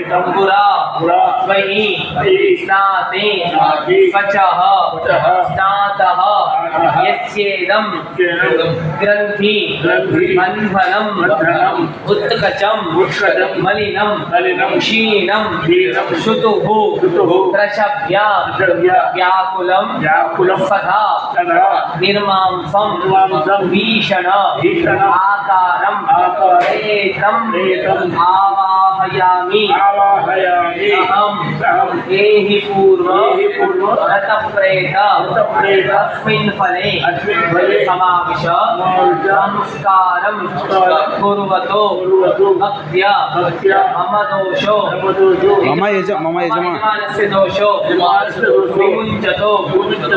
पुरा त्वयि स्नाते स्वचः स्नातः यस्येदं ग्रन्थि बन्धनम् उत्कचं मलिनं क्षीणं शुतुः प्रशभ्य व्याकुलं सदा निर्मांसं भीषण आकारं एतं आवाहयामि अहम् एहि पूर्व रतप्रेत अस्मिन् फले समाविश संस्कारं कुर्वतो भक्त्या मम दोषो मम यजमानस्य दोषो विमुञ्चतो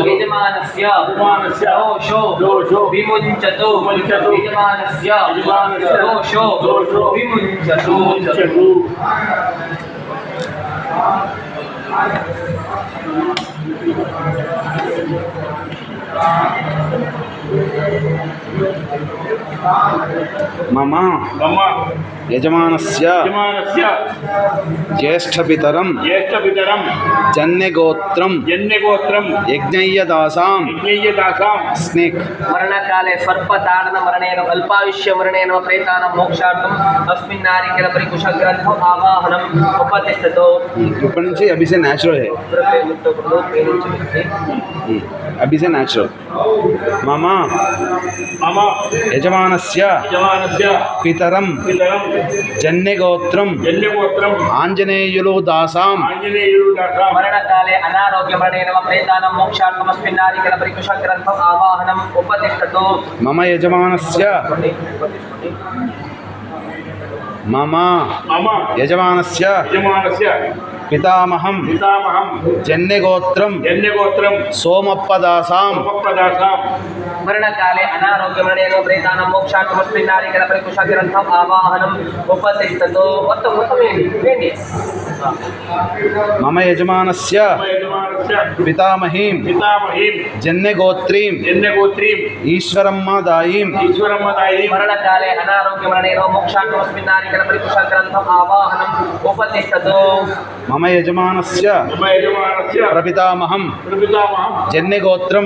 यजमानस्य दोषो विमुञ्चतो यजमानस्य दोषो विमुञ्चतो। मम यजमानस्य ज्येष्ठपितरं जन्यगोत्रं यज्ञय्यदासां स्नेक् मरणकाले सर्पताडन मरणेन अल्पायुष्य मरणेन प्रेतानां मोक्षार्थम् अस्मिन् नारिकेलपरिकुशग्रन्थम् आवाहनम् उपतिष्ठतो। ऊपर नीचे अभी से नेचुरल है, अभी से नेचुरल। मम यजमानस्य पितरं जन्यगोत्रं आञ्जनेयुलु दासां मरणकाले अनारोग्य मरणेन प्रेतानां मोक्षार्थम् अस्मिन् नारिकेलपरिकुशग्रन्थम् आवाहनम् उपतिष्ठतो। मम यजमानस्य पितामहं जन्यगोत्रं सोमप्पदासां मरणकाले अनारोग्य मरणेन प्रेतानां मोक्षार्थम् अस्मिन् नारिकेलपरिकुशग्रन्थम् आवाहनम् उपतिष्ठतो। मम यजमानस्य पितामहीं जन्यगोत्रीं ईश्वरम्मदायीं मरणकाले अनारोग्य मरणेन मोक्षार्थम् अस्मिन् नारिकेलपरिकुशग्रन्थम् आवाहनम् उपतिष्ठतो। मम यजमानस्य प्रपितामहं जन्यगोत्रं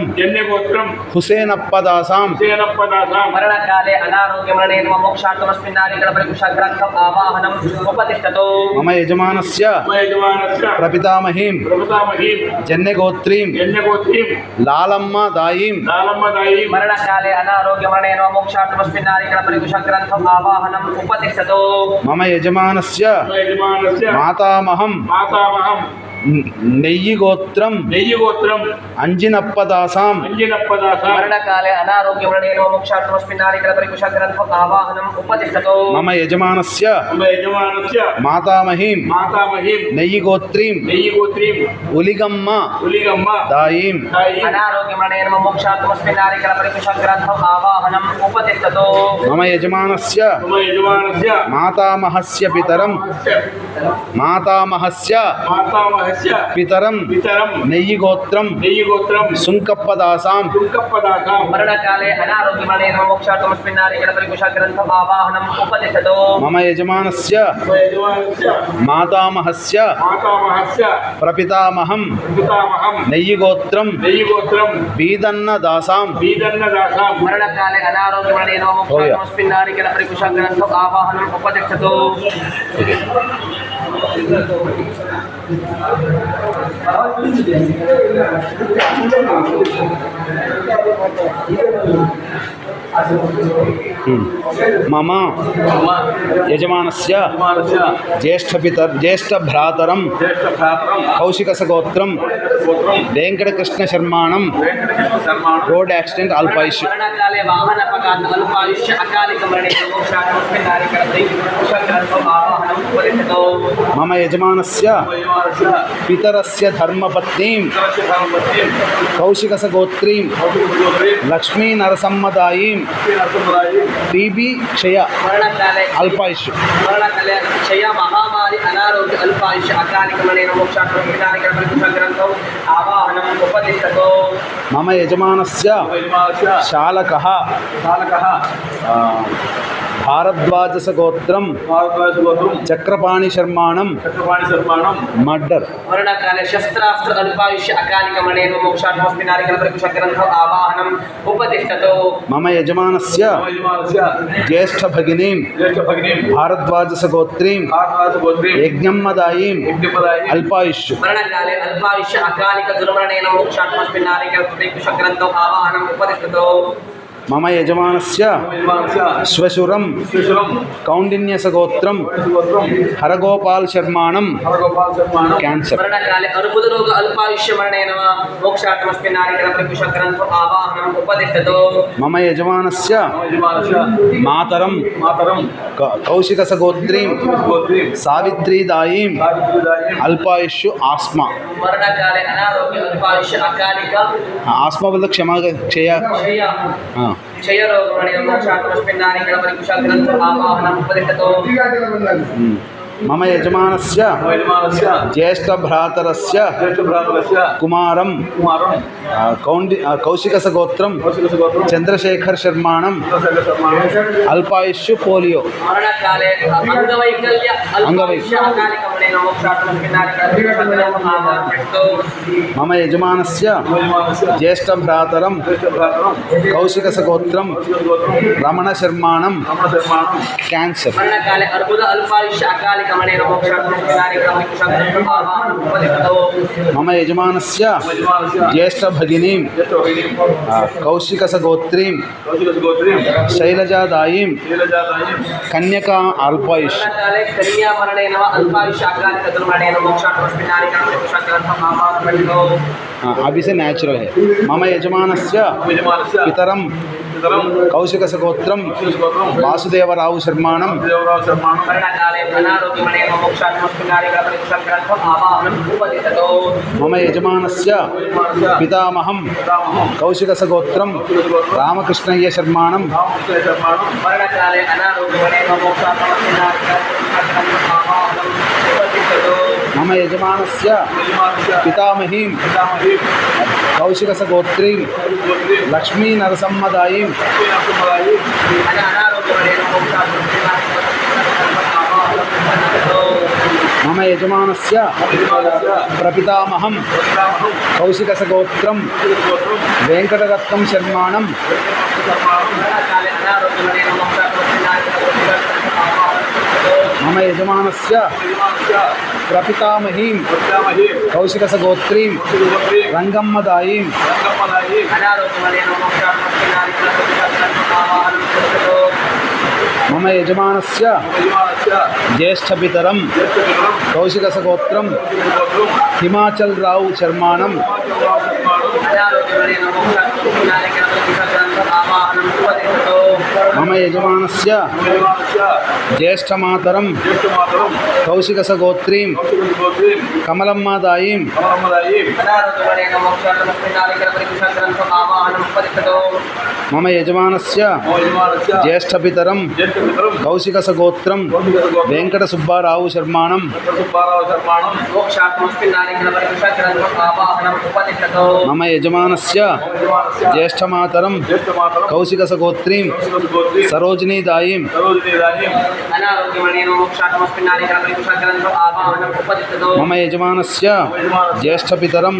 हुसेनप्पदासां मरणकाले अनारोग्य मरणेन मोक्षार्थम् अस्मिन् नारिकेलपरिकुशग्रन्थम् आवाहनम् उपतिष्ठतो। मम यजमानस्य प्रपितामहीं जन्यगोत्रीं लालम्मदायीं मरणकाले अनारोग्य मरणेन मोक्षार्थम् अस्मिन् नारिकेलपरिकुशग्रन्थम् आवाहनम् उपतिष्ठतो। मम यजमानस्य मातामहं नेय्यगोत्रं अंजिनप्पदासां मरणकाले अनारोग्य मरणेन मोक्षार्थम् अस्मिन् नारिकेलपरिकुशग्रन्थम् आवाहनम् उपतिष्ठतो। मम यजमानस्य मातामहीं नेय्यगोत्रीं उलिगम्म दायीं अनारोग्य मरणेन मोक्षार्थम् अस्मिन् नारिकेलपरिकुशग्रन्थम् आवाहनम् उपतिष्ठतो। मम यजमानस्य मातामहस्य पितरं नेय्यगोत्रं सुङ्कप्पदासां मरणकाले अनारोग्य मरणेन मोक्षार्थम् अस्मिन् नारिकेलपरिकुशग्रन्थम् आवाहनम् उपतिष्ठतो। मम यजमानस्य मातामहस्य प्रपितामहं नेय्यगोत्रं बीदन्नदासां मरणकाले अनारोग्य मरणेन मोक्षार्थम् अस्मिन् नारिकेलपरिकुशग्रन्थम् आवाहनम् उपतिष्ठतो। मम यजमानस्य ज्येष्ठभ्रातरं कौशिकसगोत्रं वेंकटकृष्णशर्माणं रोड एक्सीडेंट अल्पायुष्य मरणकाले वाहन अपघात अल्पायुष्य अकालिक मरणेन मोक्षार्थम् अस्मिन् नारिकेलपरिकुशग्रन्थम् आवाहनम् उपतिष्ठतो। मम यजमानस्य पितरस्य धर्मपत्नीं कौशिकसगोत्रीं लक्ष्मी नरसम्मदायीं टीबी क्षय अल्पायुष्य मरणकाले क्षय महामारी अनारोग्य अल्पायुष्य अकालिक मरणेन मोक्षार्थम् अस्मिन् नारिकेलपरिकुशग्रन्थम् आवाहनम् उपतिष्ठतो। मम यजमानस्य शालकः భారద్వాజసగోత్రం చక్రపాణి శర్మాణం మర్డర్ మరణకాలే శస్త్రాస్త్ర అల్పాయుష్య అకాలిక మణేన మోక్షార్థమస్మి నారికల పరికుశ గ్రంథం ఆవాహనం ఉపతిష్టతో మమ యజమానస్య జ్యేష్ఠ భగినీం భారద్వాజసగోత్రీం యజ్ఞమ్మదాయీం అల్పాయుష్ మరణకాలే అల్పాయుష్య అకాలిక దుర్మరణేన మోక్షార్థమస్మి నారికల పరికుశ గ్రంథం ఆవాహనం ఉపతిష్టతో మమ యజమానస్య శ్వశురం కౌండిన్యసగోత్రం హరగోపాల్ శర్మాణం క్యాన్సర్ మరణకాలే అర్బుద రోగ అల్పాయుష్య మరణేన మోక్షార్థమస్మి నారికల పరికుశ గ్రంథం ఆవాహనం ఉపతిష్టతో మమ యజమానస్య మాతరం కౌశికసగోత్రీం సావిత్రీదాయీం అల్పాయుష్ ఆస్మా మరణకాలే అనారోగ్య అల్పాయుష్య అకాలిక ఆస్మా వల్ల క్షయ క్షయరోగమణి మోక్షార్థమస్మి నారికల పరికుశ గ్రంథం ఆవాహనం ఉపతిష్టతో మమ యజమానస్య జ్యేష్ఠభ్రాతరస్య కుమారం కౌశికసగోత్రం చంద్రశేఖర్ శర్మాణం అల్పాయుష్ పోలియో మరణకాలే అంగవైకల్య అల్పాయుష్య అకాలిక మణేన మోక్షార్థమస్మి నారికల పరికుశ గ్రంథం ఆవాహనం ఉపతిష్టతో మమ యజమానస్య జ్యేష్ఠభ్రాతరం కౌశికసగోత్రం రమణ శర్మాణం క్యాన్సర్ మరణకాలే అర్బుద అల్పాయుష్య అకాలిక మణేన మోక్షార్థమస్మి నారికల పరికుశ గ్రంథం ఆవాహనం ఉపతిష్టతో మమ యజమానస్య జ్యేష్ఠ భగినీం కౌశికసగోత్రీం శైలజాదాయీం కన్యకా అల్పాయుష్ మరణకాలే కన్యా మరణేన అల్పాయుష్య అకాలిక దుర్మరణేన మోక్షార్థమస్మి నారికల పరికుశ గ్రంథం ఆవాహనం ఉపతిష్టతో अभी से नेचुरल है मम यजमानस्य पितरम कौशिकसगोत्रम वासुदेवराव शर्माणं मरणकाले अनारोग्यमणेन मोक्षार्थमस्ति नारिकल परिकुशल ग्रन्थम् आवाहनम् उपदिशतो मम यजमानस्य पितामहं कौशिकसगोत्रं रामकृष्णय्य शर्माणं मरणकाले अनारोग्यमणेन मोक्षार्थमस्ति नारिकल परिकुशल ग्रन्थम् आवाहनम् उपदिशतो मम यजमानस्य पितामहीं कौशिकसगोत्रीं लक्ष्मी नरसम्मदायीं मम यजमानस्य प्रपितामहं कौशिकसगोत्रं वेङ्कटरत्नं शर्माणं मम यजमानस्य प्रपितामहीं कौशिकसगोत्रीं रङ्गम्मदायीं मम यजमानस्य ज्येष्ठपितरं कौशिकसगोत्रं हिमाचल राव शर्माणं मम यजमानस्य ज्येष्ठमातरं कौशिकसगोत्रीं कमलम्मादायीं मम यजमानस्य ज्येष्ठपितरं कौशिकसगोत्रं वेङ्कटसुब्बाराव शर्माणं मम यजमानस्य ज्येष्ठमातरं कौशिकसगोत्रीं सरोजिनीदायीं मम यजमानस्य ज्येष्ठपितरं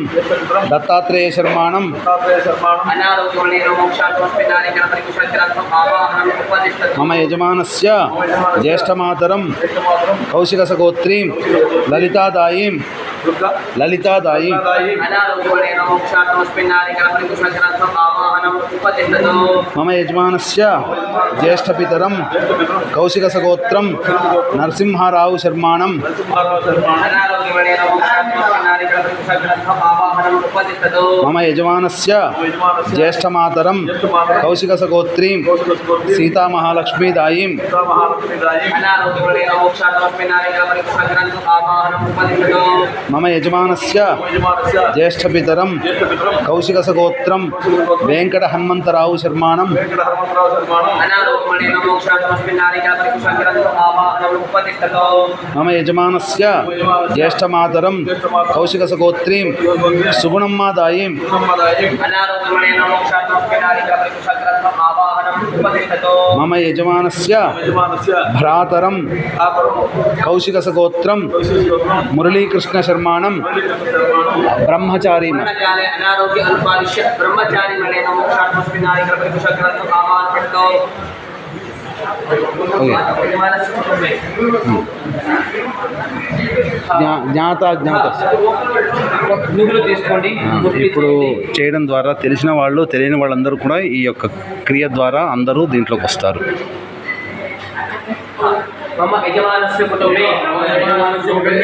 दत्तात्रेय शर्माणं मम यजमानस्य ज्येष्ठमातरं कौशिकसगोत्रीं ललितादायीं मम यजमानस्य ज्येष्ठपितरं कौशिकसगोत्रं नरसिंहराव शर्माणं मम यजमानस्य ज्येष्ठमातरं कौशिकसगोत्रीं सीतामहालक्ष्मीदायीं मम यजमानस्य ज्येष्ठपितरं कौशिकसगोत्रं वेङ्कटहनुमन्तराव शर्माणं मम यजमानस्य ज्येष्ठमातरं कौशिकसगोत्रीं सुगुणम्मादायीं उपतिष्ठतो मम यजमानस्य भ्रातरं कौशिकसगोत्रं मुरलीकृष्णशर्माणं ब्रह्मचारी ब्रह्मचारी अनारोग्य अल्पायुष्य ब्रह्मचारी मणेन मोक्षार्थस्मिन् नारिकेलपरिकुशग्रन्थम् आवाहनपठितो జ్ఞాత తీసుకోండి. ఇప్పుడు చేయడం ద్వారా తెలిసిన వాళ్ళు తెలియని వాళ్ళందరూ కూడా ఈ యొక్క క్రియ ద్వారా అందరూ దీంట్లోకి వస్తారు. मम यजमानस्य कुटुम्बे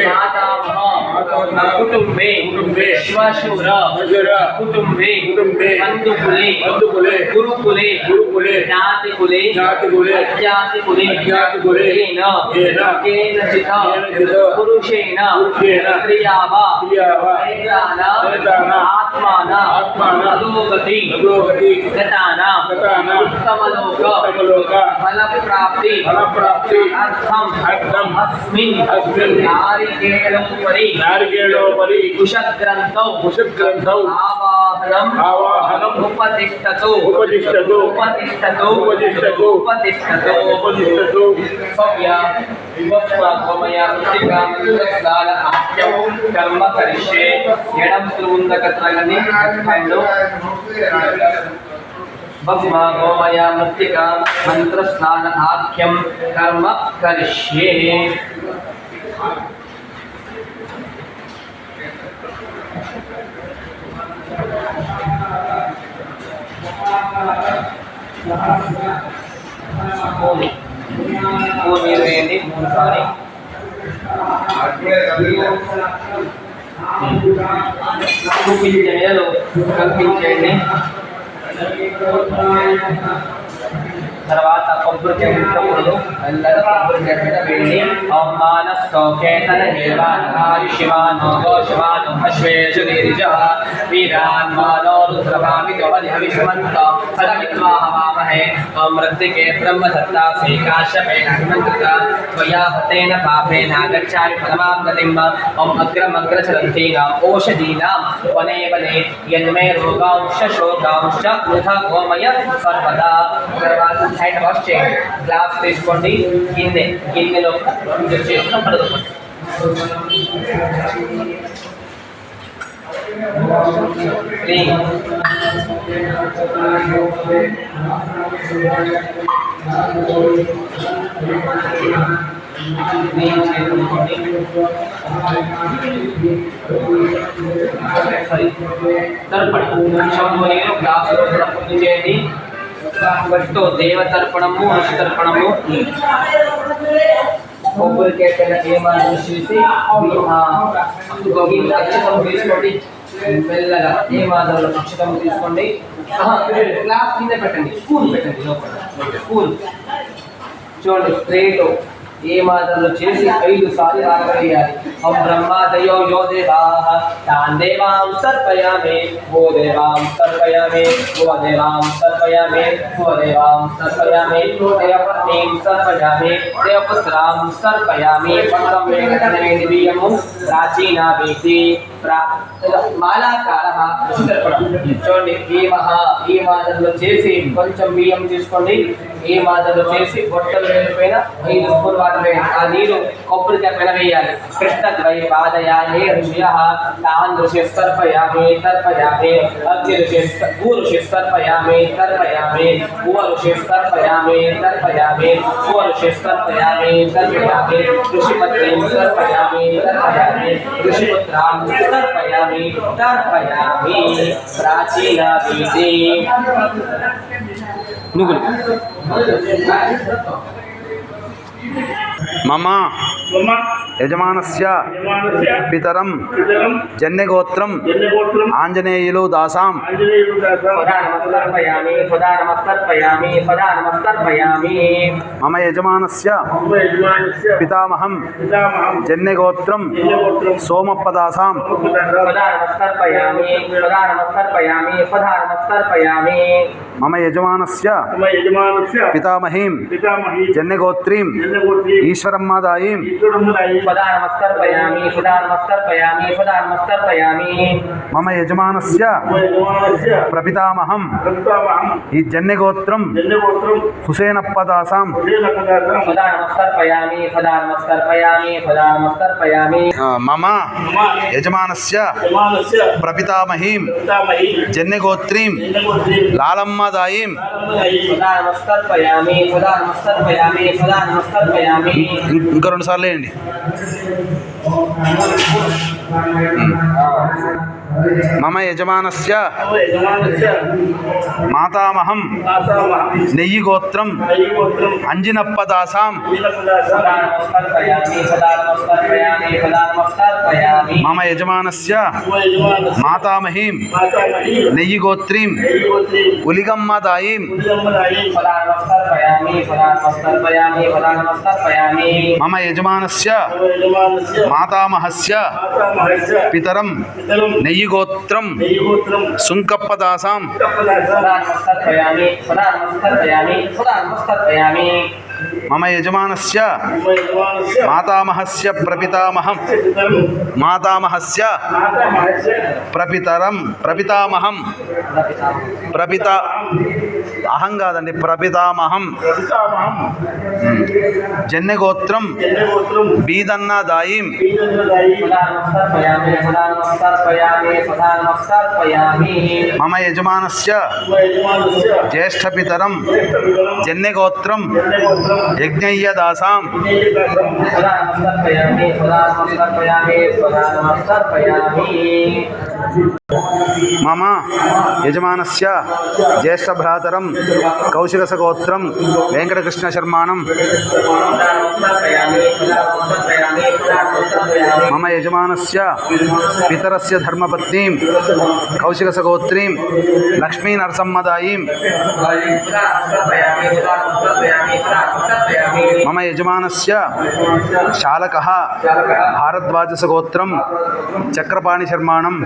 मातामह कुटुम्बे श्वशुर कुटुम्बे बन्धुकुले गुरुकुले ज्ञातिकुले अज्ञातिकुले केनचित् पुरुषेण स्त्रिया वा आत्माना अधोगति गतानां उत्तमलोक फलप्राप्ति अर्थम अस्मिन् नारिकेलोपरि कुशग्रन्थौ आवाहनम् उपतिष्ठतु सौम्य विवस्वात्मया मृत्तिकामृतस्नानाख्यं कर्म करिष्ये एडं सुमुन्दकत्रगनि खण्डो भस्मा गोमया मृत्तिका मंत्रस्नान आख्यम कर्म करिष्ये. మీరు వేయండి 3 సారి. చూపించండి కల్పించండి. తర్వాత కొబ్బరికాయ ముట్టకూడదు. మెల్లగా కొబ్బరికాయ మీద వేయండి. అవమానస్తోకేతన నిర్వాణాయుష్యమానో గోషమానో అశ్వేషు నీరిజః వీరాన్మానో రుద్రభామితో హవిష్మంత ఫలమిత్వాహవామహే. ఓం మృత్తికే బ్రహ్మదత్తాసే కాశ్యపేన హిమంకృత త్వయా హతేన పాపేన గచ్ఛామి పరమాం గతిం. ఓం అగ్రమగ్రచరంతీనాం ఓషధీనాం వనే వనే యన్మే రోగాంశ శోకాంశ వృథ గోమయ సర్వదా. తర్వాత హ్యాండ్ వాష్ చేయండి. గ్లాస్ తీసుకోండి. గిన్నెలో చేసుకున్న పడుకోండి. గ్లాసులో పూర్తి చేయండి. ఫస్ట్ దేవతర్పణము ఋషితర్పణము కొబ్బరికాయ పైన ఏమాత్రం చేసి అక్షతం తీసుకోండి. మెల్లగా ఏమాత్రంలో అక్షతం తీసుకోండి. గ్లాస్ కింద పెట్టండి. స్పూన్ పెట్టండి లోపల. స్పూన్ చూడండి స్ట్రేట్ ఏ మాత్రంలో చేసి 5 సార్లు ఆరవేయాలి. ఓం బ్రహ్మాదయో యో దేవాః తాన్ దేవాం తర్పయామి ఓ దేవాం తర్పయామి ఓ దేవాం తర్పయామి ఓ దేవాం తర్పయామి దేవపత్నీం తర్పయామి దేవపుత్రాం తర్పయామి. పత్రం వేగతనమే దివ్యము ప్రాచీనావేతి మాలాకార ఋషితర్పణం. చూడండి ఈ మాత్రంలో చేసి కొంచెం బియ్యం తీసుకోండి. ఈ మాత్రంలో చేసి బొట్టలు వేలిపోయిన 5 స్పూన్ వాటర్ వేయండి. ఆ నీరు కొబ్బరికాయ పైన వేయాలి. కృష్ణద్వై పాదయామి ఋషయః తాన్ ఋషిస్తర్పయామి తర్పయామి అగ్ని భూ ఋషిస్తర్పయామి తర్పయామి భువ ఋషిస్తర్పయామి తర్పయామి భువ ఋషిస్తర్పయామి తర్పయామి ఋషిపత్రీం తర్పయామి తర్పయామి ఋషిపుత్రాం తర్పయామి తర్పయామి. ప్రాచీన వీధి నువ్వులు మమ యజమానస్య పితరం జన్యగోత్రం ఆంజనేయులు దాసాం మమ యజమానస్య పితామహం జన్యగోత్రం సోమప్పదాసాం మమ యజమానస్య పితామహీం జన్యగోత్రీం ఈశ్వరమ్మాదాయీం सदा नमस्कर्पयामि सदा नमस्कर्पयामि सदा नमस्कर्पयामि मम यजमानस्य प्रपितामहं ఈ జన్యగోత్రం హుసేనప్పదాసాం सदा नमस्कर्पयामि सदा नमस्कर्पयामि सदा नमस्कर्पयामि మమ యజమానస్య ప్రపితామహీం జన్యగోత్రీం లాలమ్మదాయీం सदा नमस्कर्पयामि सदा नमस्कर्पयामि सदा नमस्कर्पयामि ఇంకా 2 సార్లు వేయండి. మమ యజమానస్య మాతామహం నెయ్యి గోత్రం అంజినప్పదాసాం सदा नमस्कर्पयामि सदा नमस्कर्पयामि सदा नमस्कर्पयामि మమ యజమానస్య మాతామహీం నెయ్యి గోత్రీం ఉలిగమ్మదాయీం सदा नमस्कर्पयामि सदा नमस्कर्पयामि सदा नमस्कर्पयामि మమ యజమానస్య మాతామహస్య పితరం నెయ్యి గోత్రం సుంకప్పదాసాం सदा नमस्कर्पयामि सदा नमस्कर्पयामि सदा नमस्कर्पयामि మమ యజమానస్య మాతామహస్య ప్రపితామహం మాతామహస్య ప్రపితామహం అహం కాదండి ప్రపితామహం జన్యగోత్రం బీదన్నదాయీం सदा नमस्कर्पयामि सदा नमस्कर्पयामि सदा नमस्कर्पयामि మమ యజమానస్య జ్యేష్ఠపితరం జన్యగోత్రం యజ్ఞయ్యదాసాం सदा नमस्कर्पयामि सदा नमस्कर्पयामि सदा नमस्कर्पयामि మమ యజమానస్య జ్యేష్ఠభ్రాతరం కౌశికసగోత్రం వెంకటకృష్ణ శర్మాణం మమ యజమానస్య పితరస్య ధర్మపత్నీం కౌశికసగోత్రీం లక్ష్మీనరసమ్మదాయీం మమ యజమానస్య శాలకः భారద్వాజసగోత్రం చక్రపాణి శర్మాణం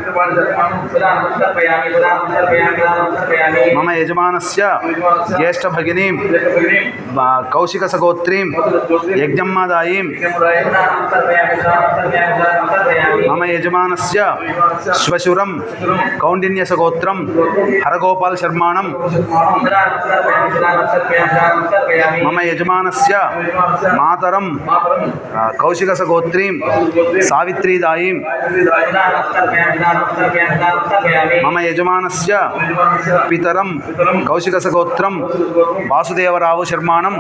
మమ యజమానస్య జ్యేష్ఠభగినీం కౌశికసగోత్రీం యజ్ఞమ్మదాయీం మమ యజమానస్య శ్వశురం కౌండిన్యసగోత్రం హరగోపాల్ శర్మాణం మమ యజమానస్య మాతరం కౌశికసగోత్రీం సావిత్రీదాయీం మమ యజమానస్య పితరం కౌశికసగోత్రం వాసుదేవరావు శర్మాణం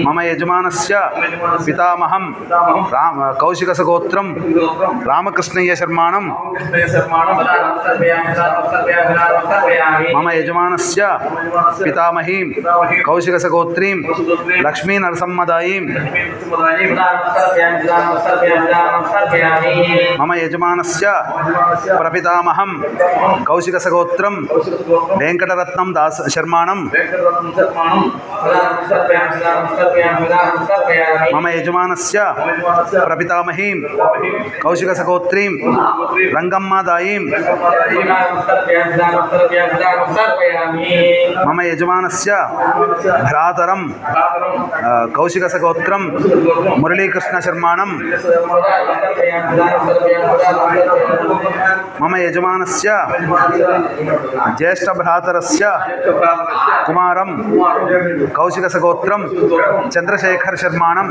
మమ యజమానస్య పితామహం కౌశికసగోత్రం రామకృష్ణయ్య శర్మాణం మమ యజమానస్య పితామహీం కౌశికసగోత్రీం లక్ష్మీనరసమ్మదాయీం మమ యజమానస్య ప్రపితామహం కౌశికసగోత్రం వెంకటరత్నం దాస్ శర్మాణం మమ యజమానస్య ప్రపితామహీం కౌశికసగోత్రీం రంగమ్మదాయీం మమ యజమానస్య భ్రాతరం కౌశికసగోత్రం మురళీకృష్ణ శర్మాణం మమ యజమానస్య జ్యేష్ఠభ్రాతరస్య కుమారం కౌశికసగోత్రం చంద్రశేఖర్ శర్మాణం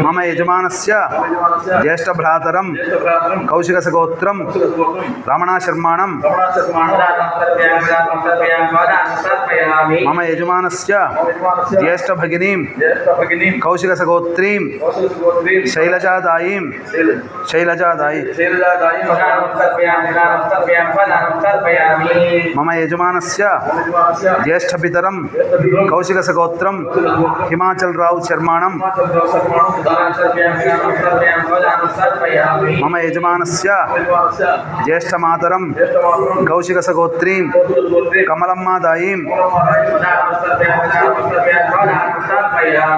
మమ యజమానస్య జ్యేష్ఠభ్రాతరం కౌశికసగోత్రం రమణ శర్మాణం మమ యజమానస్య జ్యేష్ఠభగినీం కౌశికసగోత్రీం శైలజాదాయీం మమ యజమానస్య జ్యేష్ఠపితరం కౌశికసగోత్రం హిమాచల్రావు శర్మాణం మమ యజమానస్య జ్యేష్ఠమాతరం కౌశికసగోత్రీం కమలమ్మదాయీం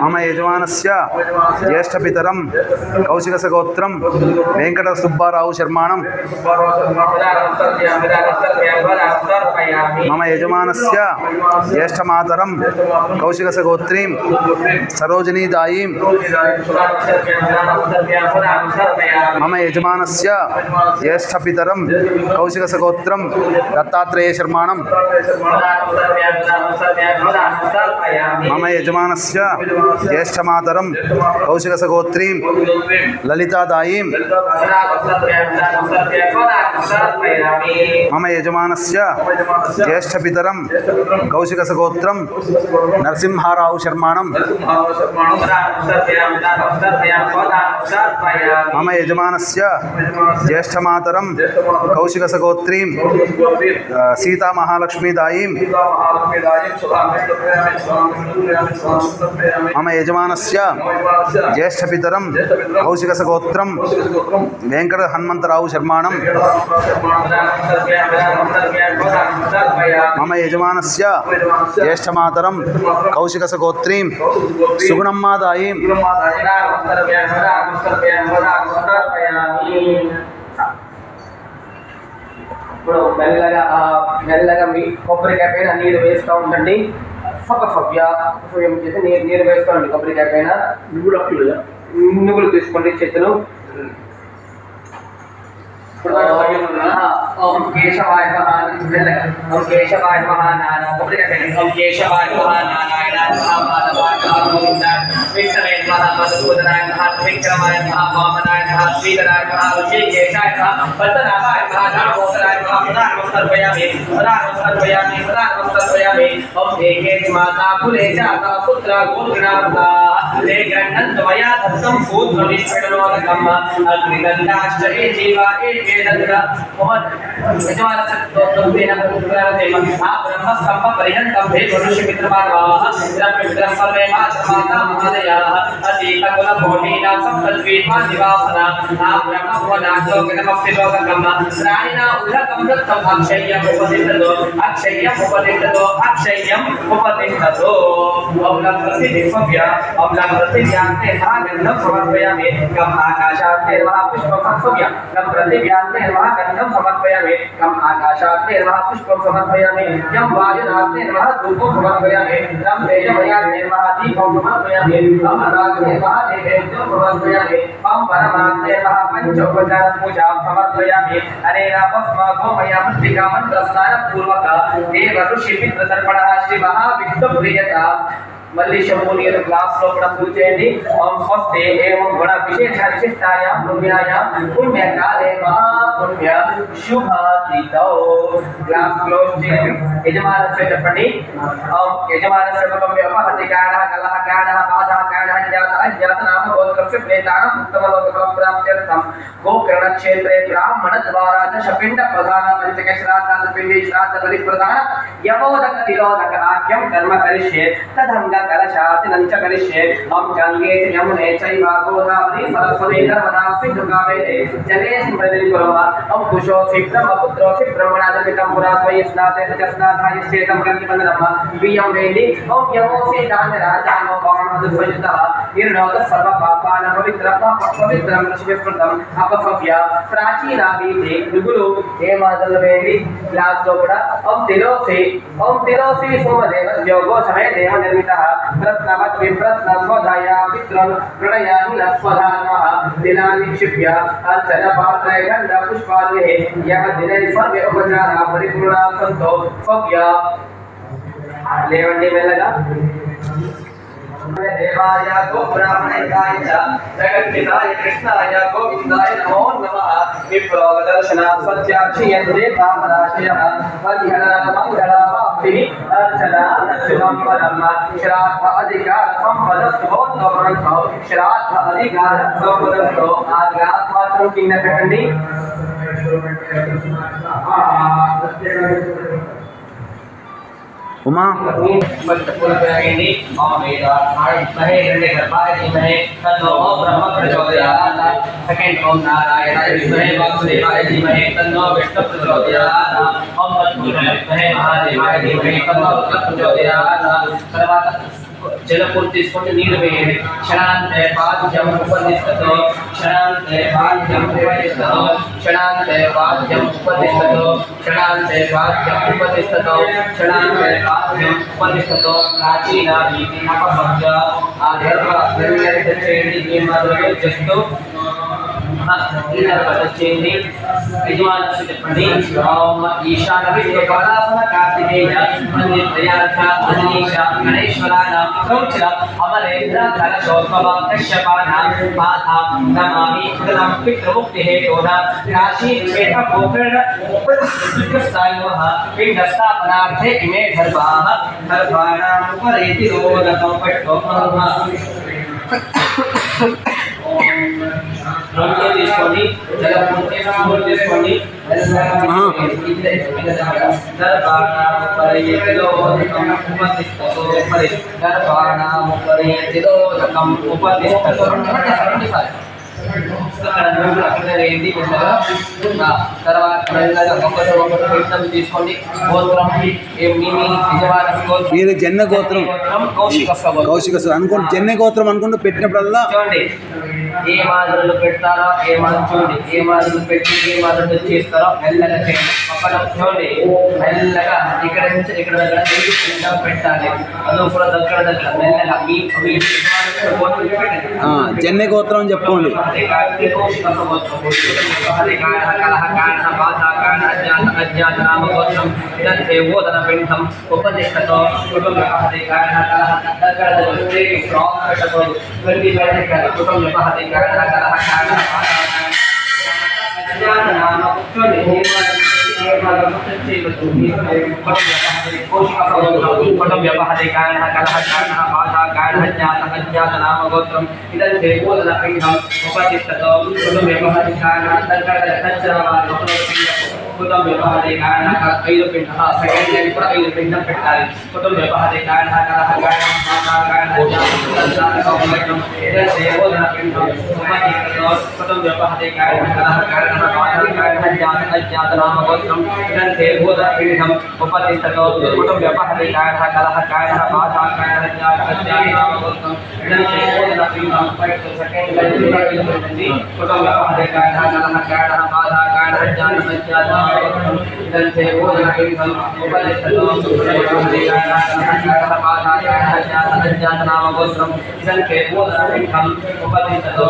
मम यजमानस्य ज्येष्ठपितरं कौशिकसगोत्रं वेङ्कटसुब्बाराव शर्माणं मम यजमानस्य ज्येष्ठमातरं कौशिकसगोत्रीं सरोजनीदायीं मम यजमानस्य ज्येष्ठपितरं कौशिकसगोत्रं दत्तात्रेयशर्माणं मम यजमानस्य ज्येष्ठमातरं कौशिकसगोत्रीं ललितादायीं मम यजमानस्य ज्येष्ठपितरं कौशिकसगोत्रं नरसिंहाराव शर्माणं मम यजमानस्य ज्येष्ठमातरं कौशिकसगोत्रीं सीतामहालक्ष्मीदायीं मम यजमानस्य ज्येष्ठपितरं कौशिकसगोत्रं वेङ्कटहनुमन्तराव शर्माणं मम यजमानस्य ज्येष्ठमातरं कौशिकसगोत्रीं सुगुणम्मादायीं ఇప్పుడు మెల్లగా మీ కొబ్బరికాయ పైన నీరు వేస్తూ ఉండండి. సవ్య చేసి నీరు వేస్తూ ఉండండి. కొబ్బరికాయ పైన నువ్వులు తీసుకోండి చేతులు. ओम केशवाय नमः ओम केशवाय नमः नारायण ओम केशवाय नमः नारायण माधवाय नमः गोविंदाय विष्णवे नमः मधुसूदनाय नमः विक्रमाय नमः वामनाय नमः श्रीधराय नमः ऋषिकेशाय नमः पद्मनाभाय नमः दामोदराय नमः सदा नमस्कारयामि ओम एकेच माता कुले जाता पुत्र गुरुगणाता ले गणन्तमया दत्तं सूत्रनिष्ठनोदकम् अग्निगन्धाश्चरे जीवा एकेदग्र मोहन यजमान सत्तोत्तेन पुत्रादेव आ ब्रह्मस्तंभ पर्यन्तं भे मनुष्य मित्रमानवाः ब्रह्म सर्वे माता महादयाः अतीत कुल कोटिना सप्तद्वीपा निवासना आ ब्रह्म भवनातो गणमस्ति लोककम् प्राणिना उदकं दत्तं अक्षय्यम् उपतिष्ठतो ओम लक्ष्मी दिव्य ओम लक्ष्मी ज्ञाते महागन्धं समर्पयामि कम् आकाशात् महापुष्पं समर्पयामि कम् प्रतिव्यान्ते महागन्धं समर्पयामि कम् आकाशात् महापुष्पं समर्पयामि यं वायुनात् महाधूपं समर्पयामि कम् तेजमयात् महादीपं समर्पयामि कम् अनाग्ने महादेवेभ्यो समर्पयामि कम् परमात्मे महापञ्चोपचार पूजां समर्पयामि अनेन भस्म गोमया मृत्तिका मन्त्रस्नान पूर्वक देव ऋषि पितृ तर्पणः श्री महाविष्णुप्रियता मल्ली शंभुनीर क्लास లో కూడా పూజ చేయండి. ఓం స్వస్తి ఏవం గుణ విశేష విశిష్టాయాం పుణ్యాయాం పుణ్యకాలే మహాపుణ్య శుభాతితో క్లాస్ క్లోజ్ చేయండి. యజమానస్య చెప్పండి. ఓం యజమానస్య సర్వం అపహతికారః కలహ కారః బాధః కారః జ్ఞాత అజ్ఞాత నామ గోత్రస్య ప్రేతానం ఉత్తమలోక ప్రాప్త్యర్థం గోకర్ణ క్షేత్రే బ్రాహ్మణ ద్వారా దశపిండ ప్రధాన పంచక శ్రాద్ధాద పిండి శ్రాద్ధ బలి ప్రధాన యమోదక తిరోదక ఆఖ్యం కర్మ కరిష్యే తదంగ कलशातिनं च करिष्ये ओम गंगे च यमुने चैव गोदावरी सरस्वती नर्मदा सिंधु कावेरी जले स्मृतिं कुर्मः ओम कुशोऽसि ब्रह्मपुत्रोऽसि ब्रह्मणादिपितं पुरात्वयि स्नाते च स्नाधायश्चेतं कल्पितमनः प्रियं वेदि ओम यमोऽसि दानराजानो वामदुस्वयुतः निर्णोत सर्वपापान पवित्रं ऋषिस्मृतं अपसव्य प्राचीनाभीति नुगुलु हेमादल वेदि क्लास లో కూడా ओम तिरोसि सोमदेव योगो समय देव निर्मितः रत्नवत् विप्रत्न स्वधाया पित्रं प्रणयामि नस्वधानः दिनानि क्षिप्य अर्चन पात्रे गन्ध पुष्पादिः यः दिने सर्वे उपचाराः परिपूर्णाः सन्तो स्वव्य लेवंडी मेलगा देवाय गो ब्राह्मणेकाय च जगन्निधाय कृष्णाय गोविन्दाय नमो नमः विप्रोदर्शनात् सत्याक्षयन्ते कामराशयः हरिहरमङ्गलमाप्तिः अर्चना शुभं पदम् श्राद्ध अधिकार सम्पदस्तोत्रमन्तो श्राद्ध अधिकार सम्पदस्तो आज्ञात्मात्रं किन्न పెట్టండి. उमा सेकंड ओम नारायणाय विद्महे वासुदेवाय धीमहि तन्नो विष्णु प्रचोदयात् ओम तत्पुरुषाय विद्महे महादेवाय धीमहि तन्नो रुद्र प्रचोदयात् सर्वात् జలపూర్తి తీసుకొని నీరు వేయండి. క్షణాంతే పాద్యం ఉపదిష్టతో క్షణాంతే పాద్యం ఉపదిష్టతో క్షణాంతే పాద్యం ఉపదిష్టతో క్షణాంతే పాద్యం ఉపదిష్టతో క్షణాంతే పాద్యం ఉపదిష్టతో ప్రాచీన వీటి అపభ్య ఆ గర్భ చేయండి. ఈ మాదిరిలో జస్ట్ ఈ తర్వాత చేయండి. యజమాని చెప్పండి. ఓం ఈశాన విశ్వకళాసన కార్తికేయ మందిరయార్థ అనిష గణేశ్వరానాం కౌచల అమరేంద్ర కలశోద్భవ కశ్యపానాం మాతా నమామి కృతం పితృముక్తి హేతోన కాశీ క్షేత్ర గోకర్ణ ఉపస్థాయినః పిండస్థాపనార్థే ఇమే గర్భాణాం ఉపరేతి రోదకం పట్టుకోమః. తీసుకోండి. జలపూర్తి తీసుకోండి. తర్వాత తీసుకోండి. గోత్రం మీరు జన్మ గోత్రం కౌశిక అనుకోండి. జన్మ గోత్రం అనుకుంటూ పెట్టినప్పుడల్లా చూడండి ఏ మాదిరిలో పెడతారో ఏ మాదిరి చూడండి. ఏ మాదిరిలో పెట్టి ఏ మాదిరిలో చేస్తారో మెల్లగా చేయండి. చూడండి మెల్లగా ఇక్కడ నుంచి ఇక్కడ దగ్గర పిండం పెట్టాలి. అది కూడా దగ్గర మెల్లగా జన్మ గోత్రం అని చెప్పుకోండి. పిండం ఉపదిష్టతో కుటుంబ గోత్రం ఇదంతే ఉపదిష్టతో కుటుంబ వ్యవహారే కారణ 5 పిండ సెకండ్ లైన్ కూడా 5 పిండం పెట్టాలి. కుటుంబ వ్యవహారే కారణ కుటుంబ వ్యవహారే కారణామగోత్రం ఇదంతే బోధ పిండం ఉపదిష్టతో కుటుంబ వ్యవహారే కారణ బాధాకారణామగోత్రం ఇదంతే బోధ పిండం సెకండ్ లైన్ కుటుంబ వ్యవహారే కారణ బాధాకారణ ఇదంతే బోధన పిండం ఉపదిష్టతో నామగోత్రం ఇదంతే బోధన పిండం ఉపదిష్టతో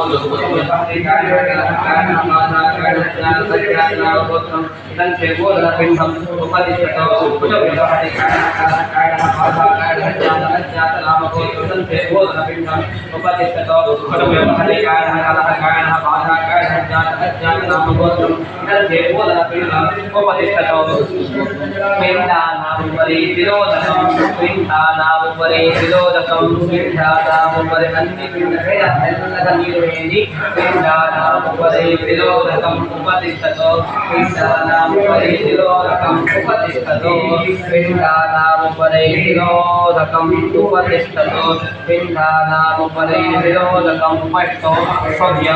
నామగోత్రం ఇదంతే బోధన పిండం ఉపదిష్టతో నామగోత్రం ఇదంతే బోధన పిండం ఉపదిష్టతో నామగోత్రం ఇదంతే బోధన పిండం ఉపదిష్టతో పిండానాముపరి విరోధకం పిండానాముపరి విరోధకం పిండానాముపరి అన్ని పిండగా నీరు వేయండి. పిండానాముపరి విరోధకం ఉపదిష్టతో పిండానాముపరి విరోధకం ఉపదిష్టతో పిండానాముపరి విరోధకం ఉపదిష్టతో పిండానాముపరి విరోధకం పట్టో సవ్య.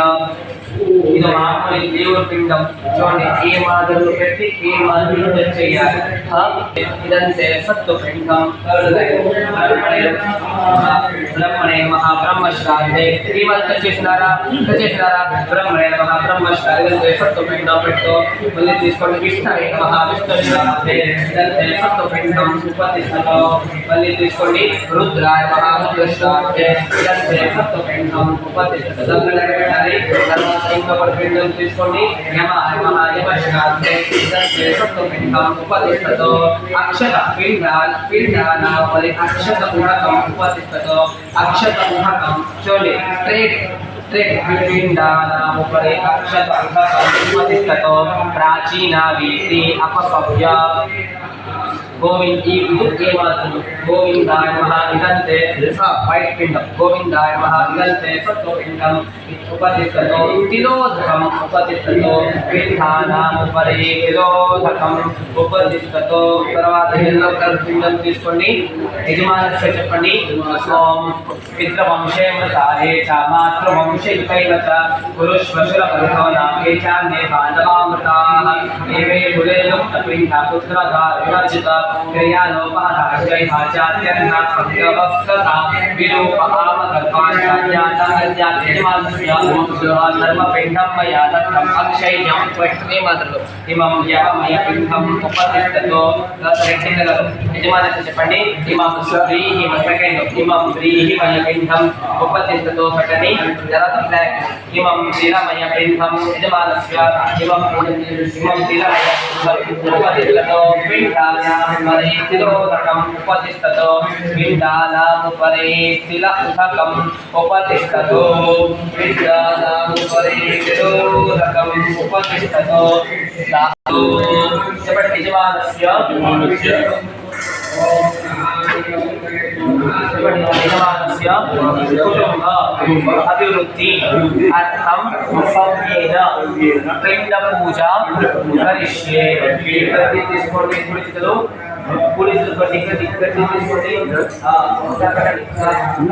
ఇది మామూలు దేవుడి పిండం. చూడండి ఏ మాదిరిలో పెట్టి ఏ మాదిరిలో చేయాలి. ఇదంతే సత్తు పిండం. బ్రహ్మణే మహాబ్రహ్మశ్రాద్ధే ఈ మాదిరి చేసినారా బ్రహ్మణే మహాబ్రహ్మశ్రాద్ధే ఇదంతే సత్తు పిండం పెట్టు. మళ్ళీ తీసుకోండి. విష్ణువే మహావిష్ణుశ్రాద్ధే ఇదంతే సత్తు పిండం ఉపదిష్టతో. మళ్ళీ తీసుకోండి. రుద్రాయ మహారుద్రశ్రాద్ధే ఇదంతే సత్తు పిండం ఉపదిష్టతో. ఇంకొక పిండం తీసుకోండి. యమశ్రాద్ధే ఇదంతే సత్తు పిండం ఉపదిష్టతో. అక్షత పిండానామపరి అక్షత ముహకం ఉపదిష్టతో. అక్షత ముహకం చూడండి స్ట్రైట్ పిండానాముపరి అక్షత ముహకం ఉపదిష్టతో. ప్రాచీన వీతి అపసవ్య. గోవింద్ ఏ మాత్రం గోవిందాయ మహా ఇదంతే వైట్ పిండం. గోవిందాయ మహా ఇదంతే సత్వపిండం ఉపదిష్టతో. తిలోదకం ఉపదిష్టతో. పిండానాముపరి తిలోదకం ఉపదిష్టతో. తర్వాత ఎల్లో కలర్ పిండం తీసుకోండి. యజమానస్య చెప్పండి. ఓం పితృవంశే మృతారే చ మాతృవంశే కైవ చ పురుష్వశుర పరిధో నామే చాన్యే బాంధవామృతాః ఏవే కులే లుప్త పిండ పుత్రధార వివర్జిత क्रियालोपः जयभाचात्यन्ना संगवस्तता विरूपहामगर्भाचार्याचार्याचार्यमानस्य धर्मपिण्डं मया दत्तम् अक्षय्यं त्वष्टे मातृ इमं यवमय पिण्डं उपतिष्ठतो యజమానికి చెప్పండి ఇమం వ్రీహి సెకండ్ ఇమం వ్రీహి మయ పిండం ఉపతిష్టతో పెట్టండి తర్వాత బ్లాక్ ఇమం దిలమయ పిండం యజమానస్య ఇమం దిలమయ ఉపతిష్టతో పిండానాం పరే తిలోదకం ఉపతిష్టతో పిండానాం పరే తిలోదకం ఉపతిష్టతో పిండానాం పరే తిలోదకం ఉపతిష్టతో చెప్పండి యజమానస్య अभिवृद्धि अर्थम सौम्येन पिंड पूजा करिष्ये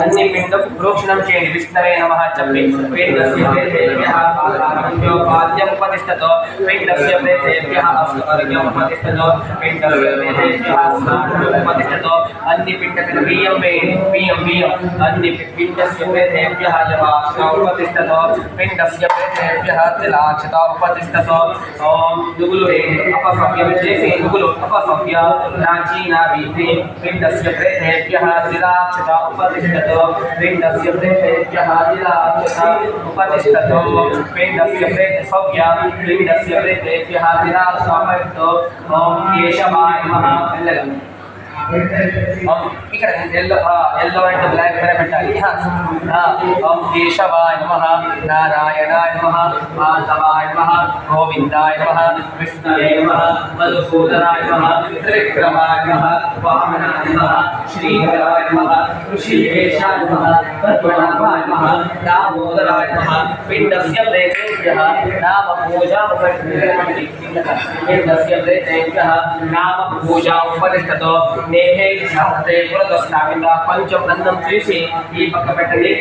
अन्य पिंड प्रोक्षणं चेयंడి विष्णवे नमः చెప్పి पिंडस्य प्रेतेभ्यः पाद्यं उपतिष्ठतो पिंडस्य प्रेतेभ्यः अस्मर्ग्यं उपतिष्ठतो पिंडस्य प्रेतेभ्यः स्नानं उपतिष्ठतो अन्य पिंडस्य बियं बियं अन्य पिंडस्य प्रेतेभ्यः जवाक्षता उपतिष्ठतो पिंडस्य प्रेतेभ्यः तिलाक्षता उपतिष्ठतो ओम दुगुलु अपसव्यं చేసి दुगुलु अपसव्य प्राचीना वीति पिंडस्य प्रेतेभ्यः तिलाक्षता उपतिष्ठतो पिंडस्य प्रेतेभ्यः तिलाक्षता उपतिष्ठतो पिंडस्य प्रेतसव्य पिंडस्य प्रेतेभ्यः तिलाक्षता उपतिष्ठतो ओम केशवाय नमः ఇక్కడ ఎల్లో అండ్ బ్లాక్ కలర్ పెట్టాలి ఓం కేశవాయ నమః నారాయణాయ నమః మాధవాయ నమః గోవిందాయ నమః విష్ణువే నమః మధుసూదనాయ నమః త్రివిక్రమాయ నమః వామనాయ నమః శ్రీధరాయ నమః ఋషికేశాయ నమః పద్మనాభాయ నమః దామోదరాయ నమః పిण्डस्य प्रेतेभ्यः नाम पूजा उपतिष्ठतो पिण्डस्य प्रेतेभ्यः नाम पूजा उपतिष्ठतो నేహే శాస్త్రే పురదస్థాపిత పంచం అన్నం చేసి ఈ పక్క పెట్టండి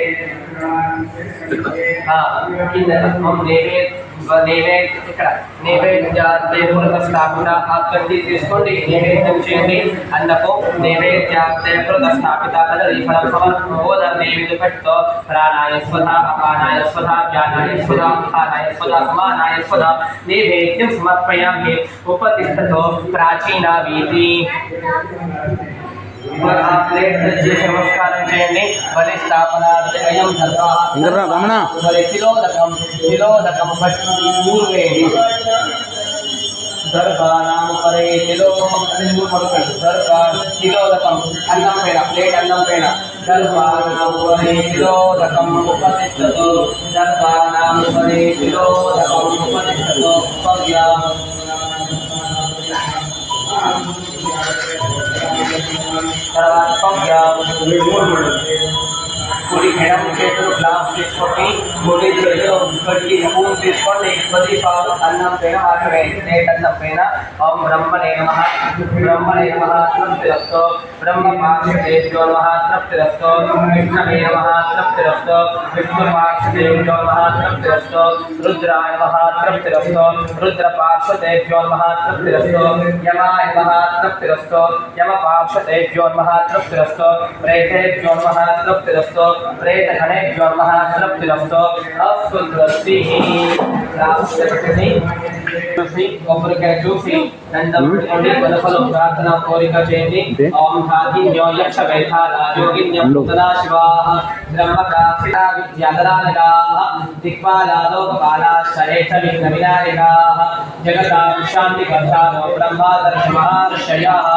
ఇక్కడ నైవేద్యార్థే పురదస్థాపిత ఆ గడ్డి తీసుకోండి నైవేద్యం చేయండి అన్నకు నైవేద్యార్థే పురదస్థాపిత కదలి ఫలం సమర్పోద నైవేద్య పెట్టుతో ప్రాణాయ స్వధ అపానాయ స్వధ జ్ఞానాయ స్వధ ఉత్థానాయ స్వధ సమానాయ స్వధ నైవేద్యం సమర్పయామి ఉపతిష్ఠతో ప్రాచీనా వీతి నమస్కారం చేయండి బలి స్థాపనార్థం బలి తిలోదకం పూర్వేది దర్భానాం పరే తిలోదకం అన్నం పైన ప్లేట్ అన్నం పైన దర్భానాం పరే తిలోదకం ఉపతిష్ఠతో దర్భానాం పరే తిలోదకం ఉపతిష్ఠతో తర్వాత కుడి ఎడమ చేతులు గ్లాస్ తీసుకోండి కుడి చేతిలో గడ్డి స్పూన్ తీసుకోండి 10 పాలు అన్నం పైన మాత్రమే ప్లేట్ అన్నం పైన ఓం బ్రహ్మణే నమః తృప్తిరస్తో బ్రహ్మపాక్షదేవ్యో నమః తృప్తిరస్తో విష్ణవే నమః తృప్తిరస్తో విష్ణుపాక్షదేవ్యో నమః తృప్తిరస్తో రుద్రాయ నమః తృప్తిరస్తో రుద్రపాక్షదేవ్యో నమః తృప్తిరస్తో యమాయ నమః తృప్తిరస్తో యమపాక్షదేవ్యో నమః తృప్తిరస్తో ప్రేతేభ్యో నమః తృప్తిరస్తో ప్రేతగణేభ్యో నమః తృప్తిరస్తో అస్వస్తి చూసి కొబ్బరికాయ చూసి దండం పెట్టుకోండి వనఫలం ప్రార్థన కోరిక చేయండి ఓం ధాగిన్యో యక్ష వేధారాజోగిన్యం నూతనా శివాః బ్రహ్మకాశితా విద్యాధరానగాః దిక్పాలాలోకపాలాశ్చరేత విఘ్న వినాయకాః జగతాం శాంతికర్తారో బ్రహ్మాదర్శ మహార్షయాః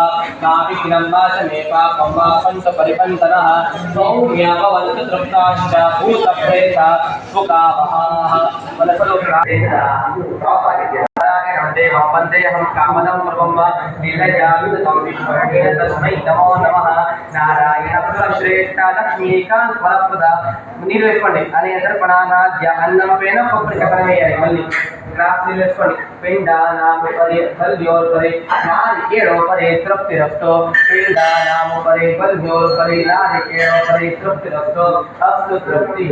కావిఘ్నం వాచ మే పాపం వా సంత పరిపంతనః సౌమ్య భవంతు తృప్తాశ్చ భూత ప్రేత సుఖావహాః వనఫలం ప్రార్థన देवं वन्देऽहं कामदं प्रभं नीलजाविदं विश्वरेण तस्मै नमो नमः नारायण प्रश्रेष्ठ लक्ष्मीकांत फलप्रदा नीलवेసుకోండి అనే తర్పణానాద్య అన్నం పైన కొబ్బరి చక్కెర వేయాలి మళ్ళీ क्लास निलेस्कोंడి పిండానాముపరి బల్యోపరి నారికేళోపరి తృప్తిరస్తో పిండానాముపరి బల్యోపరి నారికేళోపరి తృప్తిరస్తో అస్తు తృప్తి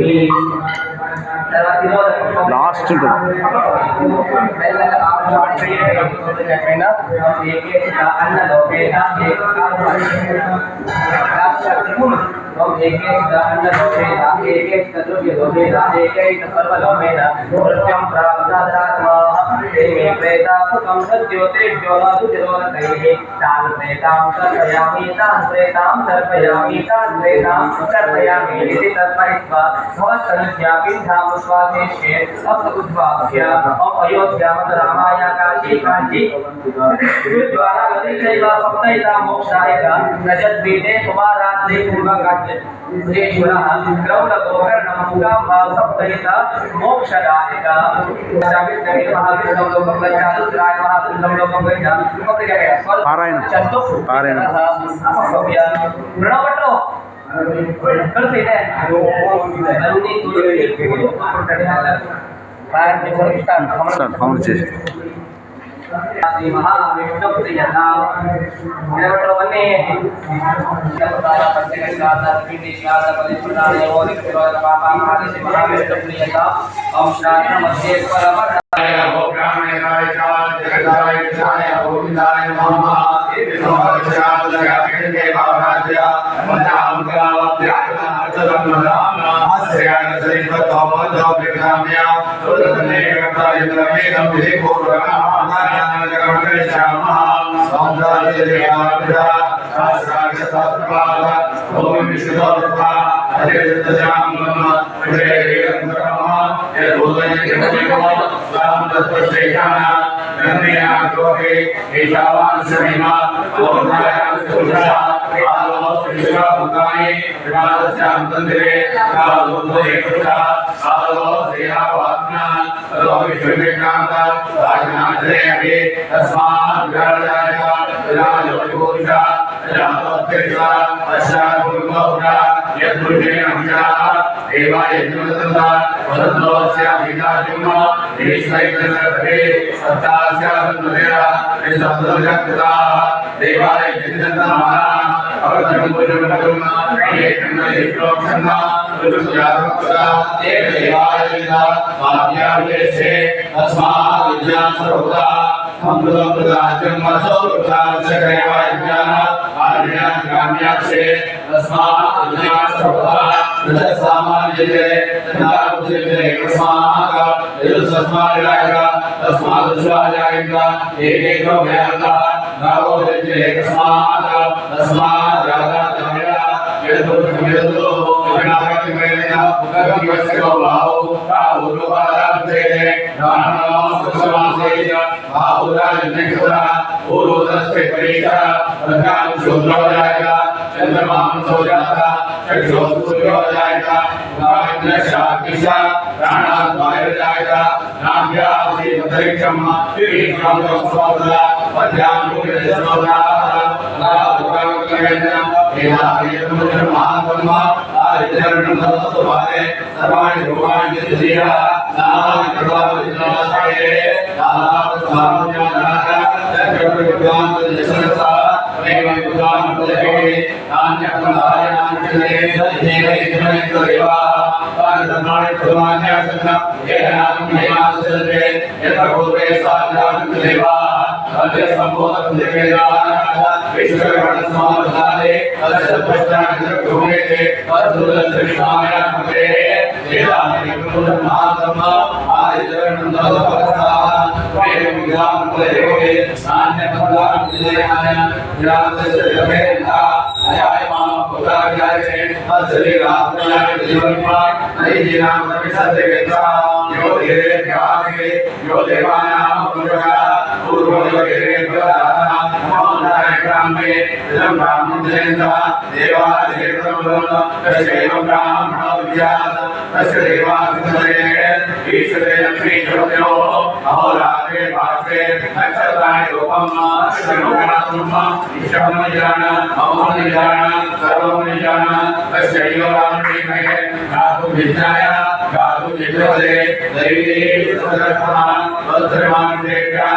తర్వాత లాస్ట్ ఉంటుంది మెల్లగా ఆపైన ఏకేక అన్నలోపేన हम एकेच अन्नलोपेन एकेच द्रव्यलोपेन एकेच सर्वलोपेन मृत्युं प्राप्तात्माः देवे प्रेता सुखं सद्योतेभ्यो नादुजरोनतैः तान् प्रेतां तर्पयामि तान् प्रेतां तर्पयामि तान् प्रेतां तर्पयामि इति तर्पयित्वा भवत्संज्ञा पिण्डां स्वादेशे अप्सुद्वाभ्य अयोध्यामत रामाय काशी काञ्ची द्वारा नदीचैव सप्तैता मोक्षायका रजद्वीटे कुमाराद्रि कुम्भकाञ्च श्रीश्वरः क्रौडगोकर्णमुखाम्बा सप्तहिता मोक्षदायिका शावित्रि महाविष्णुं लोकं गच्छातु त्राय महाविष्णुं लोकं गच्छातु पारायणं पारायणं प्रणवटो कल्पिते अन्नी तुलसी पारायण అవును చేసి श्री महाविष्णु प्रियता निरवटवन्ने जलतारा पंचगंगा पिंडी श्राद्ध बलिप्रदाने ओरि विरोध पापा महादेव महाविष्णु प्रियता ओम श्राद्ध मध्ये परम ओ ब्राह्मणाय जगदाय विष्णाय गोविंदाय नमः इति नमः पिंडे महाराज विद्रवदे दैवी सुदर्शनां वज्रमान् देव्या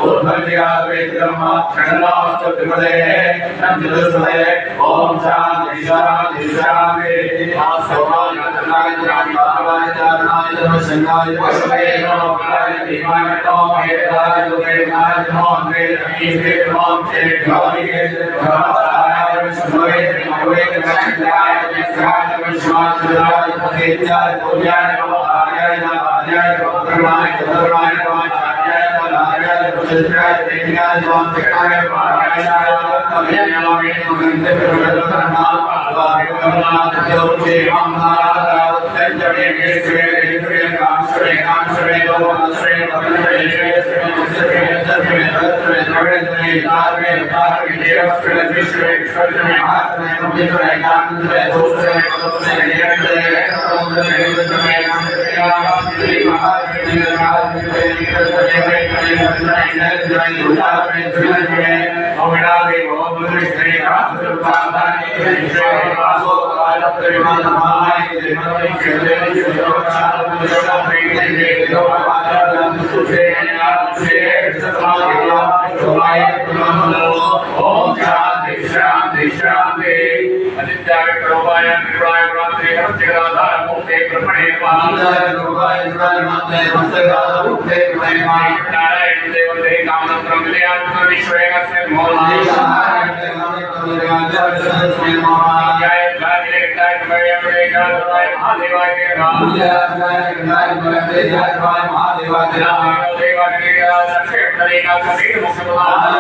ऊर्ध्वज्या वेद्रह्म षण्णास्तु त्रिपदे नमः ओम शांति शांति शांति आसवाय तनाय जानाय जानाय शंगाय वशवे नमो प्राय धीमाय नमो हेदाय दुर्गाय नमो वेदाय नमो चेताय नमः विष्णुवे नमोवे लक्ष्मीयाय विष्णाय विष्णुवाय पतेत्याय पूज्याय नमो आर्याय नमो आर्याय नमो धर्माय धर्माय नमो आर्याय नमो आर्याय नमो पुरुषाय देव्याय नमो जगताय नमो आर्याय नमो नमो गंधे प्रभुधर्मा आवाय नमो देवते महाराज तंजवे केशवे केशवे कांशवे कांशवे लोकश्रे पवित्रे श्रे श्रे नवेन्द्रे तारवे तारवे देवश्रे विश्वे विश्वे आत्मे पवित्रे कांशवे दोषे दोषे निरंजने निरंजने श्री महादेव राजदेव निरंजने ओमनादे ओम श्री कांसुपादानि श्री वासो कालत्रिमान महाय देवै श्री ओम शांति शांति शांति आदित्याय प्रभाय निर्वाय प्राप्ते जगदाधार मुक्ते प्रपणे महादाय रूपाय निर्वाय माते मंत्रगाद मुक्ते प्रपणे नारायण देवते कामनं ब्रह्मल्यात् विश्वेकस्य मोहाय नारायण देवते महाय गाये गाय गाय महादेवाय विश्वेश्वराय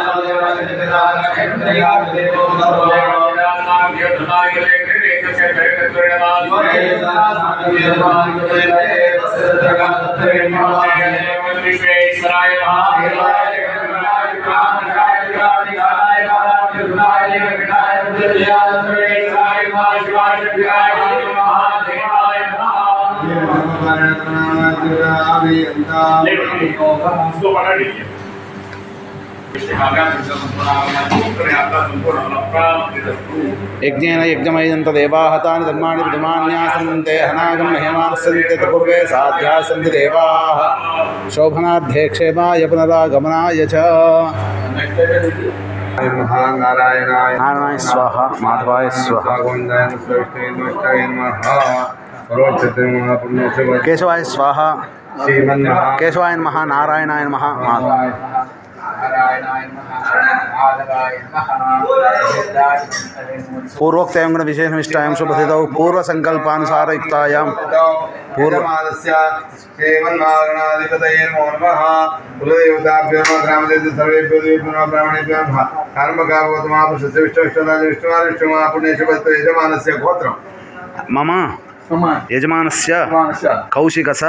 यज्ञेन यज्ञमयन्त देवाः तानि धर्माणि विद्यमान्यासन्ते हनागं मह्यमानस्सन्ते पूर्वे साध्याः सन्ति देवाः शोभनार्थे क्षेमाय पुनरागमनाय च नारायणाय स्वाहा माधवाय स्वाहा केशवाय स्वाहा केशवाय नमः नारायणाय नमः पूर्वोक्तायां विशेषनिष्ठायां शुभतिथौ पूर्वसङ्कल्पानुसारयुक्तायां पूर्वमानस्य श्रीमन्नारायणाधिपतये नमो नमः कुलदेवताभ्यो नमः ग्रामदेवते सर्वेभ्यो देवेभ्यो नमः ब्राह्मणेभ्यो नमः कर्मकावतमापुरुषस्य विष्णुविष्णुवादिविष्णुवादिविष्णुमा पुण्यशुभत्व यजमानस्य गोत्रं मम यजमानस्य कौशिकस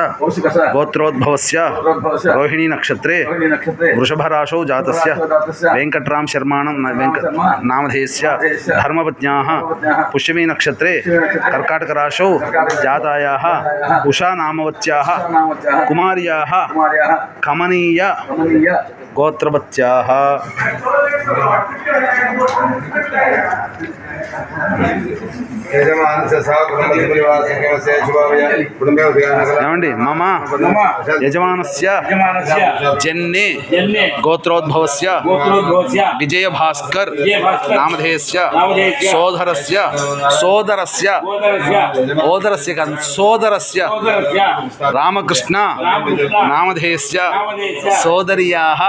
गोत्रोद्भवस्य रोहिणी नक्षत्रे वृषभराशौ जातस्य वेंकटराम शर्मा नामधेयस्य धर्मपत्न्याः पुष्यमी नक्षत्रे कर्काटकराशौ जातायाः उषा नामवत्याः कुमार्याः कमनीय गोत्रवत्याः ఏమండి మమ యజమానస్య జన్నే గోత్రోద్భవస్య విజయ భాస్కర్ నామధేయస్య సోదరస్య రామకృష్ణ నామధేయస్య సోదర్యాः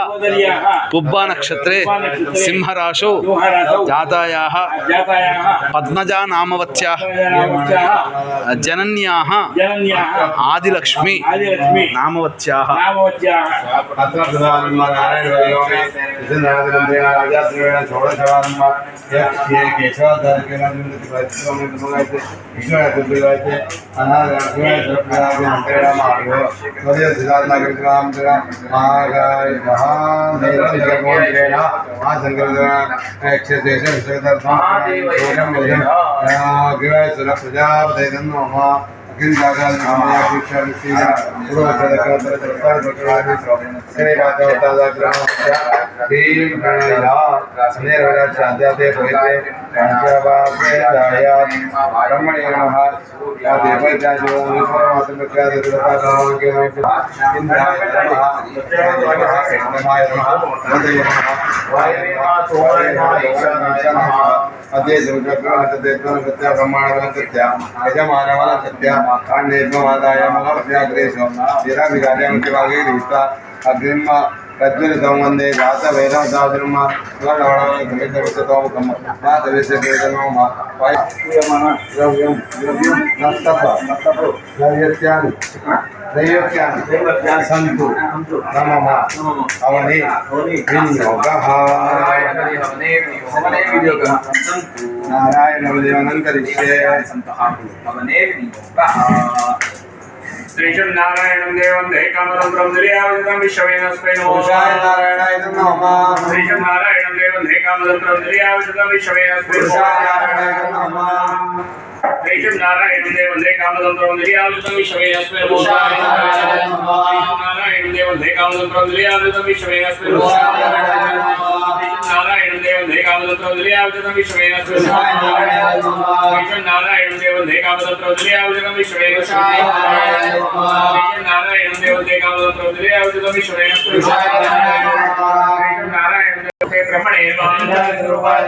పుబ్బా నక్షత్రే సింహరాశౌ జాతాయాः పద్మజా నామవత్యాः जनन्याः आदिलक्ष्मी नामवत्याः प्रज्वलितं वन्दे गात वेदं साधनं लवणं द्रव्यं द्रव्यत्यानि सन्तु नमः अवने विनियोगः नारायण देवानन्तरिक्षे श्रीशं नारायणं देवं दैकामरं द्रियावजतं विश्ववेनस्मै पुरुषाय नारायणाय नमः श्रीशं नारायणं देवं दैकामरं द्रियावजतं विश्ववेनस्मै पुरुषाय नारायणाय नमः श्रीशं नारायणं देवं दैकामरं द्रियावजतं विश्ववेनस्मै पुरुषाय नारायणं देवं दैकामरं द्रियावजतं विश्ववेनस्मै नारायण देव दैकामदंत्र द्रियावजतं विश्ववेनस्मै नारायण देव दैकामदंत्र द्रियावजतं विश्ववेनस्मै नारायण देव दैकामदंत्र द्रियावजतं विश्ववेनस्मै नारायण देव ब्रह्मणे रूपाय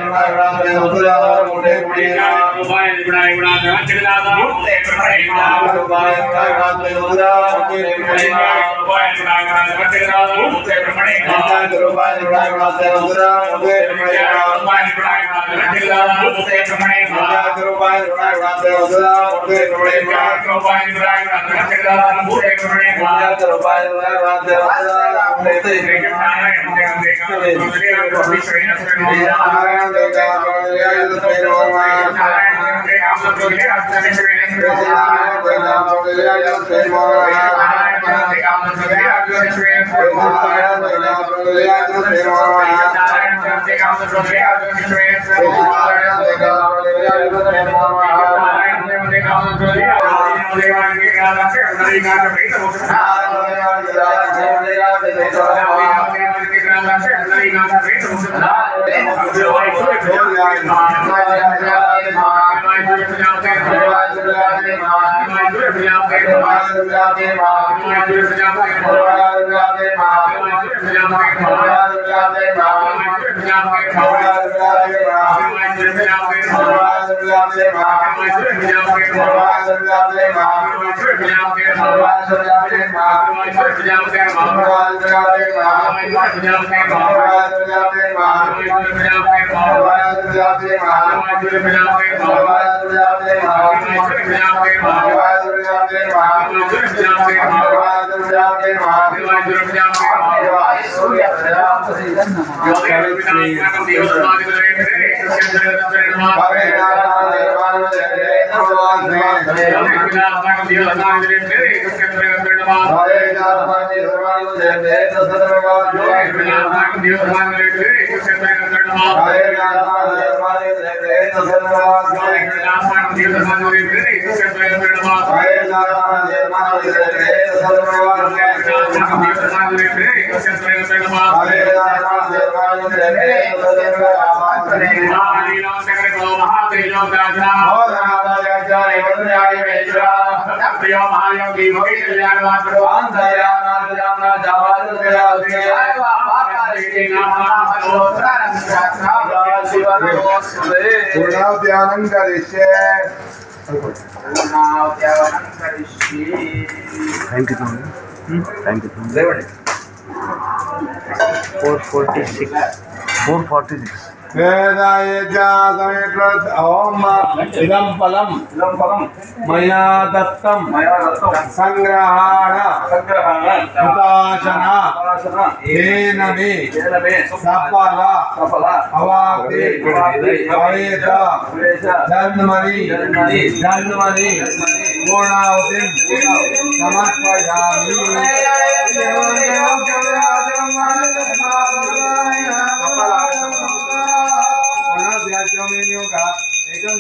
पूर्णावत्यानं करिष्ये थैंक यू 446 वेदायज्ञातमेकृत ओम इदं फलं मया दत्तं संग्रहाण हुताशना येन मे सफल अवाप्ति भवेत जन्मनि पूर्णाहुतिं समर्पयामि। एकम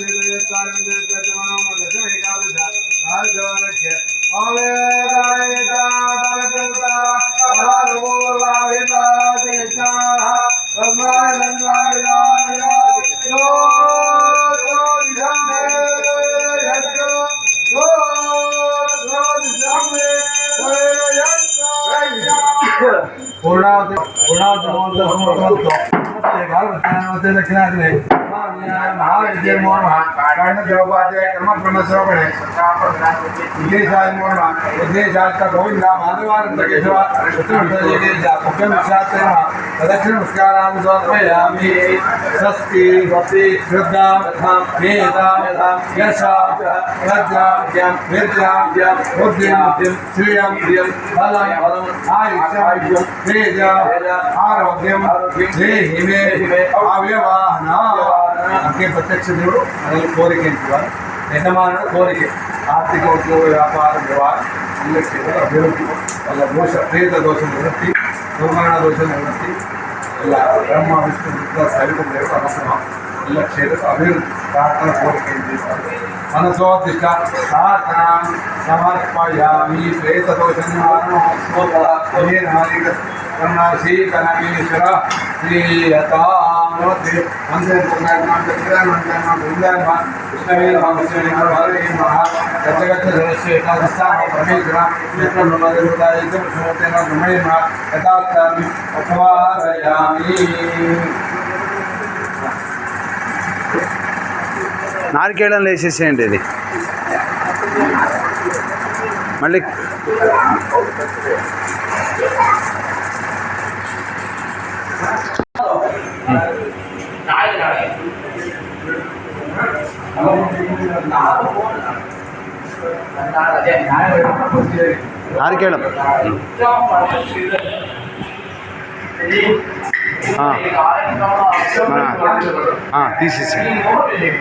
दक्षिण नमस्कारान् समर्पयामि। स्वस्ति श्रद्धा मेधा यशा प्रज्ञा विद्या बुद्धिं श्रियं बलं आयुष्यं तेज आरोग्यं देहि मे अव्यवाहन अंके प्रत्यक्ष देवुडु अदल्ल कोरिके अंटारु यजमानुड कोरिके आर्थिक उद्योग व्यापार व्यवहार इल्ल अभिवृद्धि वल्ल दोष प्रेत दोष निवृत्ति दुर्मरण दोष निवृत्ति ಎಲ್ಲ ಬ್ರಹ್ಮ ವಿಷ್ಣು ರುದ್ರ ಸವಿತ ದೇವ ಅನಸಮ ಎಲ್ಲ ಕ್ಷೇತ್ರದ ಅಭಿವೃದ್ಧಿ ಪ್ರಾರ್ಥನಾ ಕೋರಿಕೆ ಮನಸೋದಿಷ್ಟ ಪ್ರಾರ್ಥನಾ ಸಮರ್ಪಯಾಮಿ ಪ್ರೇತದೋಷ ನಿವಾರಣೋತ್ಸವ ಕರ್ಣಾಶಿ ಕನಕೇಶ್ವರ ಶ್ರೀಯತಾಮೂರ್ತಿ ಮಂದಿರ ಕೃಷ್ಣವೀರ ಗಚ್ಚಗಚ್ಚ ಜಲಶ್ರೀ ಏಕಾದಶಾಮ ಪರಮೇಶ್ವರ ಯಥಾಸ್ಥಾನಿ ಅಪವಾರಯಾಮಿ. నారికేళం వేసేసేయండి ఇది మళ్ళీ నారికేళం తీసేసేయండి.